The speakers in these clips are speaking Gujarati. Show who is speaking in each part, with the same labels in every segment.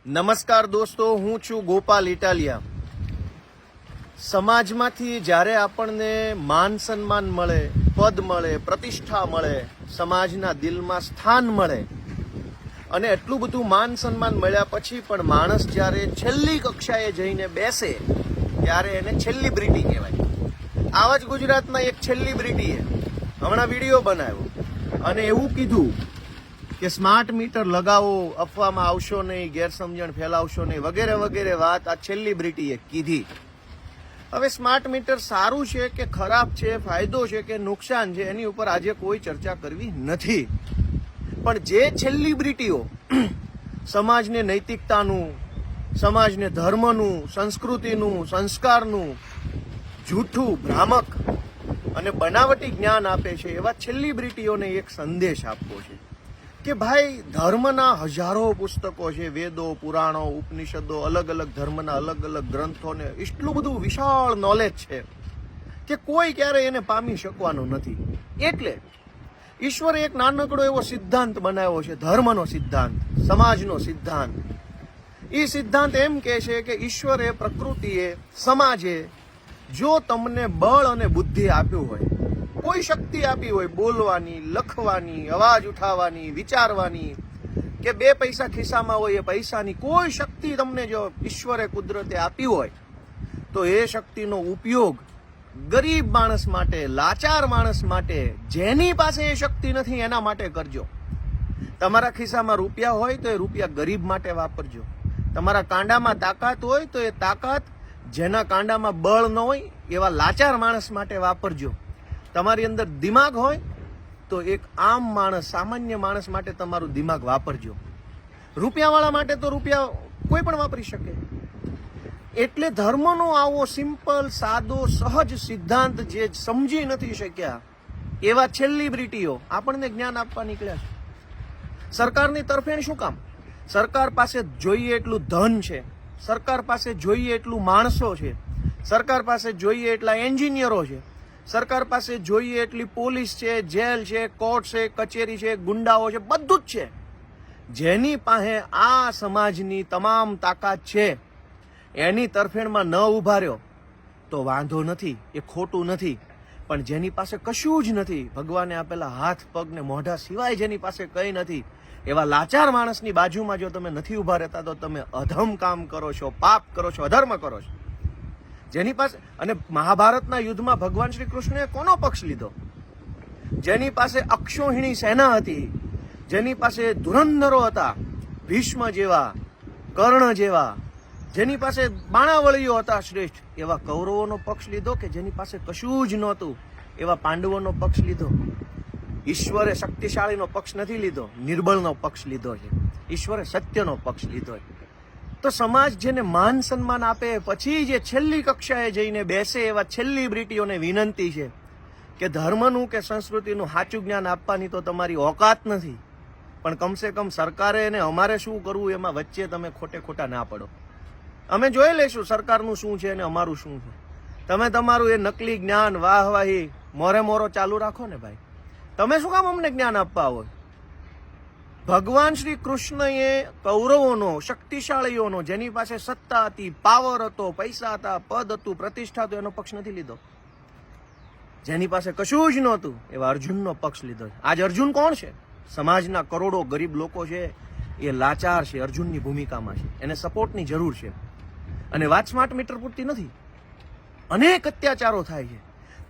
Speaker 1: નમસ્કાર દોસ્તો, હું છું ગોપાલ ઇટાલિયા. સમાજમાંથી જ્યારે આપણને માન સન્માન મળે, પદ મળે, પ્રતિષ્ઠા મળે, સમાજના દિલમાં સ્થાન મળે અને એટલું બધું માન સન્માન મળ્યા પછી પણ માણસ જ્યારે છેલ્લી કક્ષાએ જઈને બેસે ત્યારે એને સેલિબ્રિટી કહેવાય. આવા જ ગુજરાતના એક સેલિબ્રિટીએ હમણાં વિડીયો બનાવ્યો અને એવું કીધું કે સ્માર્ટ મીટર લગાવો, અફવામાં આવશો નહીં, ગેરસમજણ ફેલાવશો નહીં, વગેરે વગેરે વાત આ સેલિબ્રિટીએ કીધી. હવે સ્માર્ટ મીટર સારું છે કે ખરાબ છે, ફાયદો છે કે નુકસાન છે, એની ઉપર આજે કોઈ ચર્ચા કરવી નથી. પણ જે સેલિબ્રિટીઓ સમાજને નૈતિકતાનું, સમાજને ધર્મનું, સંસ્કૃતિનું, સંસ્કારનું જૂઠું, ભ્રામક અને બનાવટી જ્ઞાન આપે છે, એવા સેલિબ્રિટીઓને એક સંદેશ આપવો છે કે ભાઈ, ધર્મના હજારો પુસ્તકો છે, વેદો, પુરાણો, ઉપનિષદો, અલગ અલગ ધર્મના અલગ અલગ ગ્રંથોને એટલું બધું વિશાળ નોલેજ છે કે કોઈ ક્યારેય એને પામી શકવાનું નથી. એટલે ઈશ્વરે એક નાનકડો એવો સિદ્ધાંત બનાવ્યો છે, ધર્મનો સિદ્ધાંત, સમાજનો સિદ્ધાંત. એ સિદ્ધાંત એમ કહે છે કે ઈશ્વરે, પ્રકૃતિએ, સમાજે જો તમને બળ અને બુદ્ધિ આપ્યું હોય, કોઈ શક્તિ આપી હોય, બોલવાની, લખવાની, અવાજ ઉઠાવવાની, વિચારવાની, કે 2 પૈસા ખિસ્સામાં હોય એ પૈસાની કોઈ શક્તિ તમને જો ઈશ્વરે, કુદરતે આપી હોય, તો એ શક્તિનો ઉપયોગ ગરીબ માણસ માટે, લાચાર માણસ માટે, જેની પાસે એ શક્તિ નથી એના માટે કરજો. તમારા ખિસ્સામાં રૂપિયા હોય તો એ રૂપિયા ગરીબ માટે વાપરજો. તમારા કાંડામાં તાકાત હોય તો એ તાકાત જેના કાંડામાં બળ ન હોય એવા લાચાર માણસ માટે વાપરજો. તમારી અંદર દિમાગ હોય તો એક આમ માણસ, સામાન્ય માણસ માટે તમારું દિમાગ વાપરજો. રૂપિયાવાળા માટે તો રૂપિયા કોઈ પણ વાપરી શકે. એટલે ધર્મનો આવો સિમ્પલ, સાદો, સહજ સિદ્ધાંત જે સમજી નથી શક્યા એવા સેલિબ્રિટીઓ આપણને જ્ઞાન આપવા નીકળ્યા છે. સરકારની તરફેણ શું કામ? સરકાર પાસે જોઈએ એટલું ધન છે, સરકાર પાસે જોઈએ એટલું માણસો છે, સરકાર પાસે જોઈએ એટલા એન્જિનિયરો છે, સરકાર પાસે જોઈએ એટલી પોલીસ છે, જેલ છે, કોર્ટ છે, કચેરી છે, ગુંડાઓ છે, બધું જ છે. જેની પાસે આ સમાજની તમામ તાકાત છે એની તરફેણમાં ન ઉભા રહ્યો તો વાંધો નથી, એ ખોટું નથી. પણ જેની પાસે કશું જ નથી, ભગવાને આપેલા હાથ, પગ ને મોઢા સિવાય જેની પાસે કંઈ નથી, એવા લાચાર માણસની બાજુમાં જો તમે નથી ઉભા રહેતા તો તમે અધમ કામ કરો છો, પાપ કરો છો, અધર્મ કરો છો. જેની પાસે, અને મહાભારતના યુદ્ધમાં ભગવાન શ્રી કૃષ્ણએ કોનો પક્ષ લીધો? જેની પાસે અક્ષોહિણી સેના હતી, જેની પાસે ધુરંધરો હતા, ભીષ્મ જેવા, કર્ણ જેવા, જેની પાસે બાણાવળીઓ હતા શ્રેષ્ઠ, એવા કૌરવોનો પક્ષ લીધો કે જેની પાસે કશું જ નહોતું એવા પાંડવોનો પક્ષ લીધો? ઈશ્વરે શક્તિશાળીનો પક્ષ નથી લીધો, નિર્બળનો પક્ષ લીધો છે. ઈશ્વરે સત્યનો પક્ષ લીધો છે. તો સમાજ જેને માન સન્માન આપે પછી જે છેલ્લી કક્ષાએ જઈને બેસે એવા સેલિબ્રિટીઓને વિનંતી છે કે ધર્મનું કે સંસ્કૃતિનું સાચું જ્ઞાન આપવાની તો તમારી ઓકાત નથી, પણ કમસે કમ સરકારે અને અમારે શું કરવું એમાં વચ્ચે તમે ખોટે ખોટા ના પડો. અમે જોઈ લઈશું સરકારનું શું છે અને અમારું શું છે. તમે તમારું એ નકલી જ્ઞાન, વાહવાહી, મોરે મોરો ચાલુ રાખો ને ભાઈ. તમે શું કામ અમને જ્ઞાન આપવા આવો? ભગવાન શ્રી કૃષ્ણએ કૌરવોનો, શક્તિશાળીઓનો, જેની પાસે સત્તા હતી, પાવર હતો, પૈસા હતા, પદ હતું, પ્રતિષ્ઠા હતો, એનો પક્ષ નથી લીધો. જેની પાસે કશું જ નહોતું એવા અર્જુનનો પક્ષ લીધો. આજ અર્જુન કોણ છે? સમાજના કરોડો ગરીબ લોકો છે, એ લાચાર છે, અર્જુનની ભૂમિકામાં છે, એને સપોર્ટની જરૂર છે. અને વાત સ્માર્ટ મીટર પૂરતી નથી, અનેક અત્યાચારો થાય છે.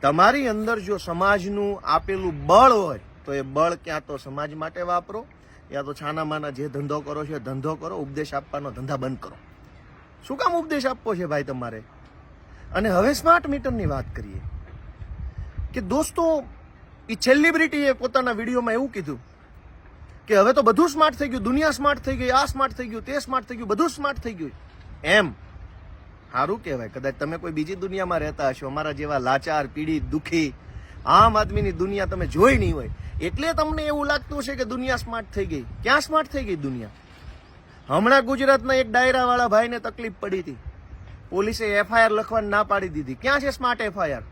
Speaker 1: તમારી અંદર જો સમાજનું આપેલું બળ હોય તો એ બળ ક્યાં તો સમાજ માટે વાપરો, યા તો છાનામાના જે ધંધો કરો છો ધંધો કરો, ઉપદેશ આપવાનો ધંધા બંધ કરો. શું કામ ઉપદેશ આપવો છે ભાઈ તમારે? અને હવે સ્માર્ટ મીટરની વાત કરીએ કે દોસ્તો, એ સેલિબ્રિટીએ પોતાના વિડીયોમાં એવું કીધું કે હવે તો બધું સ્માર્ટ થઈ ગયું, દુનિયા સ્માર્ટ થઈ ગઈ, આ સ્માર્ટ થઈ ગયું, તે સ્માર્ટ થઈ ગયું, બધું સ્માર્ટ થઈ ગયું. એમ સારું કહેવાય. કદાચ તમે કોઈ બીજી દુનિયામાં રહેતા હશો, અમારા જેવા લાચાર, પીડિત, દુઃખી, આમ આદમીની દુનિયા તમે જોઈ નહીં હોય, એટલે તમને એવું લાગતું હશે કે દુનિયા સ્માર્ટ થઈ ગઈ. ક્યાં સ્માર્ટ થઈ ગઈ દુનિયા? હમણાં ગુજરાતના એક ડાયરાવાળા ભાઈને તકલીફ પડી હતી, પોલીસે FIR લખવાની ના પાડી દીધી. ક્યાં છે સ્માર્ટ FIR?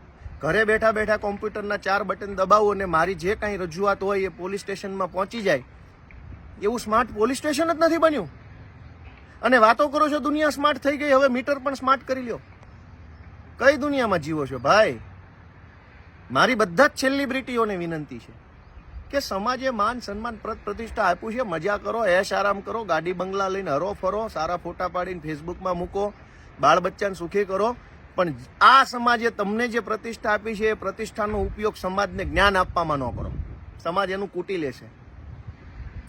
Speaker 1: ઘરે બેઠા બેઠા કોમ્પ્યુટરના 4 બટન દબાવો અને મારી જે કાંઈ રજૂઆત હોય એ પોલીસ સ્ટેશનમાં પહોંચી જાય, એવું સ્માર્ટ પોલીસ સ્ટેશન જ નથી બન્યું. અને વાતો કરો છો દુનિયા સ્માર્ટ થઈ ગઈ, હવે મીટર પણ સ્માર્ટ કરી લ્યો. કઈ દુનિયામાં જીવો છો ભાઈ? મારી બધા જ સેલિબ્રિટીઓને વિનંતી છે કે સમાજે માન સન્માન પ્રતિષ્ઠા આપ્યું છે, મજા કરો, એશ આરામ કરો, ગાડી બંગલા લઈને હરો ફરો, સારા ફોટા પાડીને ફેસબુકમાં મૂકો, બાળ બચ્ચાને સુખી કરો. પણ આ સમાજે તમને જે પ્રતિષ્ઠા આપી છે એ પ્રતિષ્ઠાનો ઉપયોગ સમાજને જ્ઞાન આપવામાં ન કરો. સમાજ એનું કૂટી લેશે.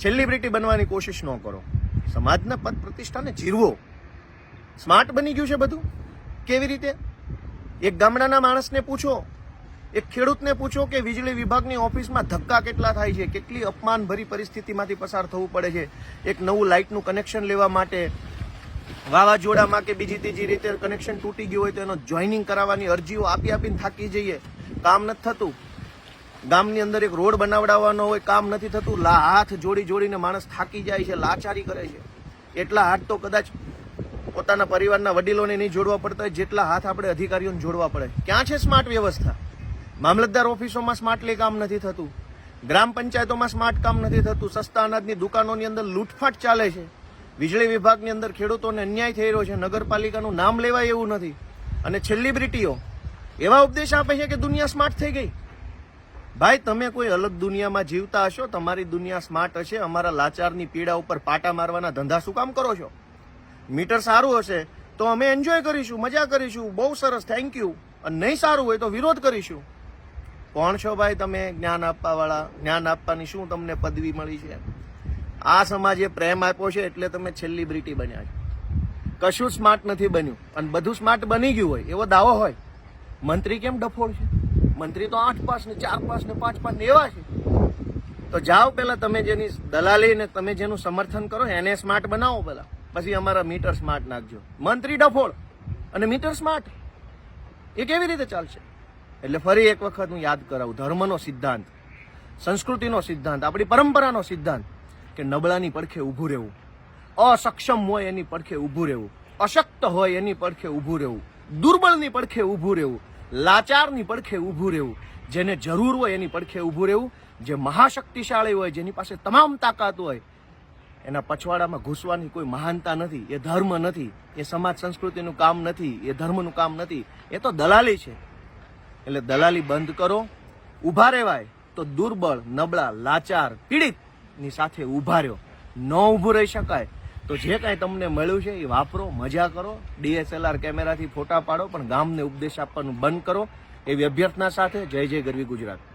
Speaker 1: સેલિબ્રિટી બનવાની કોશિશ ન કરો. સમાજના પદ પ્રતિષ્ઠાને જીરવો. સ્માર્ટ બની ગયું છે બધું. કેવી રીતે? એક ગામડાના માણસને પૂછો, એક ખેડૂતને પૂછો કે વીજળી વિભાગની ઓફિસમાં ધક્કા કેટલા થાય છે, કેટલી અપમાનભરી પરિસ્થિતિમાંથી પસાર થવું પડે છે. એક નવું લાઇટનું કનેક્શન લેવા માટે વાવાઝોડામાં કે બીજી ત્રીજી રીતે કનેક્શન તૂટી ગયું હોય તો એનો જોઈનિંગ કરાવવાની અરજીઓ આપીને થાકી જઈએ, કામ નથી થતું. ગામની અંદર એક રોડ બનાવડાવવાનો હોય, કામ નથી થતું. હાથ જોડીને માણસ થાકી જાય છે, લાચારી કરે છે. એટલા હાથ તો કદાચ પોતાના પરિવારના વડીલોને નહીં જોડવા પડતા હોય જેટલા હાથ આપણે અધિકારીઓને જોડવા પડે. ક્યાં છે સ્માર્ટ વ્યવસ્થા? મામલતદાર ઓફિસોમાં સ્માર્ટલી કામ નથી થતું, ગ્રામ પંચાયતોમાં સ્માર્ટ કામ નથી થતું, સસ્તા અનાજની દુકાનોની અંદર લૂંટફાટ ચાલે છે, વીજળી વિભાગની અંદર ખેડૂતોને અન્યાય થઈ રહ્યો છે, નગરપાલિકાનું નામ લેવાય એવું નથી. અને સેલિબ્રિટીઓ એવા ઉપદેશ આપે છે કે દુનિયા સ્માર્ટ થઈ ગઈ. ભાઈ તમે કોઈ અલગ દુનિયામાં જીવતા હશો, તમારી દુનિયા સ્માર્ટ હશે. અમારા લાચારની પીડા ઉપર પાટા મારવાના ધંધા શું કામ કરો છો? મીટર સારું હશે તો અમે એન્જોય કરીશું, મજા કરીશું, બહુ સરસ, થેન્ક યુ. અને નહીં સારું હોય તો વિરોધ કરીશું. કોણ છો ભાઈ તમે જ્ઞાન આપવા વાળા? જ્ઞાન આપવાની શું તમને પદવી મળી છે? આ સમાજે પ્રેમ આપ્યો છે એટલે તમે સેલિબ્રિટી બન્યા છો. કશું સ્માર્ટ નથી બન્યું. અને બધું સ્માર્ટ બની ગયું હોય એવો દાવો હોય. મંત્રી કેમ ડફોળ છે? મંત્રી તો 8 પાસ ને 4 પાસ ને 5 પાસ ને એવા છે. તો જાઓ પેલા તમે જેની દલાલી ને તમે જેનું સમર્થન કરો એને સ્માર્ટ બનાવો પેલા, પછી અમારા મીટર સ્માર્ટ નાખજો. મંત્રી ડફોળ અને મીટર સ્માર્ટ, એ કેવી રીતે ચાલશે? એટલે ફરી એક વખત હું યાદ કરાવું, ધર્મનો સિદ્ધાંત, સંસ્કૃતિનો સિદ્ધાંત, આપણી પરંપરાનો સિદ્ધાંત કે નબળાની પડખે ઊભું રહેવું, અસક્ષમ હોય એની પડખે ઊભું રહેવું, અશક્ત હોય એની પડખે ઊભું રહેવું, દુર્બળની પડખે ઊભું રહેવું, લાચારની પડખે ઊભું રહેવું, જેને જરૂર હોય એની પડખે ઊભું રહેવું, જે મહાશક્તિશાળી હોય, જેની પાસે તમામ તાકાત હોય, એના પછવાડામાં ઘૂસવાની કોઈ મહાનતા નથી. એ ધર્મ નથી, એ સમાજ સંસ્કૃતિનું કામ નથી, એ ધર્મનું કામ નથી, એ તો દલાલી છે. એટલે દલાલી બંધ કરો. ઊભા રહેવાય તો દુર્બળ, નબળા, લાચાર, પીડિતની સાથે ઊભા રહ્યો. ન ઊભું રહી શકાય તો જે કાંઈ તમને મળ્યું છે એ વાપરો, મજા કરો, DSLR કેમેરાથી ફોટા પાડો, પણ ગામને ઉપદેશ આપવાનું બંધ કરો. એવી અભ્યર્થના સાથે જય જય ગરવી ગુજરાત.